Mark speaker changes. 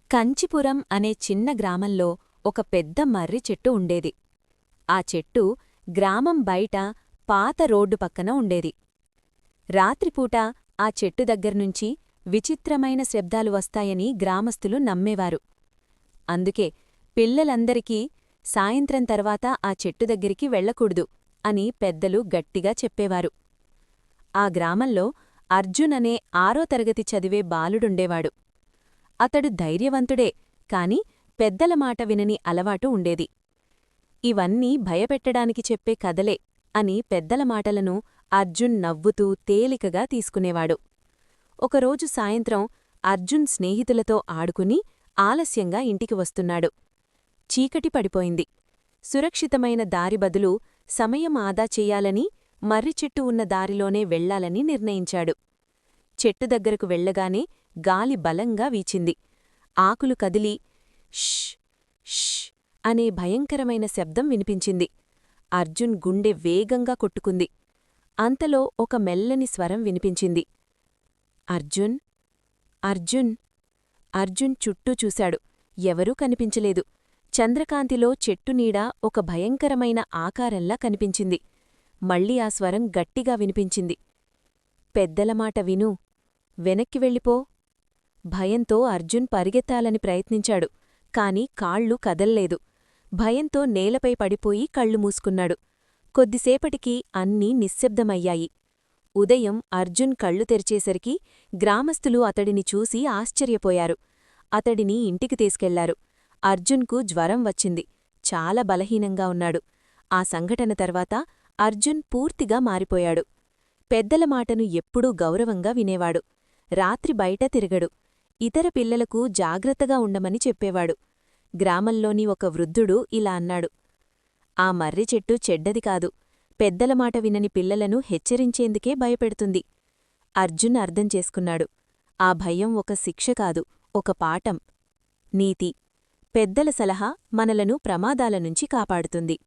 Speaker 1: కంచిపురం అనే చిన్న గ్రామంలో ఒక పెద్ద మర్రి చెట్టు ఉండేది. ఆ చెట్టు గ్రామం బయట పాత రోడ్డు పక్కన ఉండేది. రాత్రిపూట ఆ చెట్టు దగ్గర్నుంచి విచిత్రమైన శబ్దాలు వస్తాయని గ్రామస్తులు నమ్మేవారు. అందుకే పిల్లలందరికీ సాయంత్రం తర్వాత ఆ చెట్టు దగ్గరికి వెళ్లకూడదు అని పెద్దలు గట్టిగా చెప్పేవారు. ఆ గ్రామంలో అర్జున్ అనే 6వ తరగతి చదివే బాలుడుండేవాడు. అతడు ధైర్యవంతుడే, కాని పెద్దల మాట వినని అలవాటు ఉండేది. ఇవన్నీ భయపెట్టడానికి చెప్పే కథలే అని పెద్దల మాటలను అర్జున్ నవ్వుతూ తేలికగా తీసుకునేవాడు. ఒకరోజు సాయంత్రం అర్జున్ స్నేహితులతో ఆడుకుని ఆలస్యంగా ఇంటికి వస్తున్నాడు. చీకటి పడిపోయింది. సురక్షితమైన దారి బదులు సమయం ఆదా చెయ్యాలని మర్రిచెట్టు ఉన్న దారిలోనే వెళ్లాలని నిర్ణయించాడు. చెట్టు దగ్గరకు వెళ్లగానే గాలి బలంగా వీచింది. ఆకులు కదిలి ష్ ష్ అనే భయంకరమైన శబ్దం వినిపించింది. అర్జున్ గుండె వేగంగా కొట్టుకుంది. అంతలో ఒక మెల్లని స్వరం వినిపించింది. అర్జున్ అర్జున్. అర్జున్ చుట్టూ చూశాడు. ఎవరూ కనిపించలేదు. చంద్రకాంతిలో చెట్టునీడ ఒక భయంకరమైన ఆకారంలా కనిపించింది. మళ్ళీ ఆ స్వరం గట్టిగా వినిపించింది. పెద్దలమాట విను, వెనక్కి వెళ్ళిపో. భయంతో అర్జున్ పరిగెత్తాలని ప్రయత్నించాడు, కాని కాళ్ళు కదల్లేదు. భయంతో నేలపై పడిపోయి కళ్ళు మూసుకున్నాడు. కొద్దిసేపటికి అన్నీ నిశ్శబ్దమయ్యాయి. ఉదయం అర్జున్ కళ్ళు తెరిచేసరికి గ్రామస్తులు అతడిని చూసి ఆశ్చర్యపోయారు. అతడిని ఇంటికి తీసుకెళ్లారు. అర్జున్కు జ్వరం వచ్చింది. చాలా బలహీనంగా ఉన్నాడు. ఆ సంఘటన తర్వాత అర్జున్ పూర్తిగా మారిపోయాడు. పెద్దల మాటను ఎప్పుడూ గౌరవంగా వినేవాడు. రాత్రి బయట తిరగడు. ఇతర పిల్లలకు జాగ్రత్తగా ఉండమని చెప్పేవాడు. గ్రామంలోని ఒక వృద్ధుడు ఇలా అన్నాడు: ఆ మర్రి చెట్టు చెడ్డది కాదు, పెద్దల మాట వినని పిల్లలను హెచ్చరించేందుకే భయపెడుతుంది. అర్జున్ అర్థం చేసుకున్నాడు. ఆ భయం ఒక శిక్ష కాదు, ఒక పాఠం. నీతి: పెద్దల సలహా మనలను ప్రమాదాల నుంచి కాపాడుతుంది.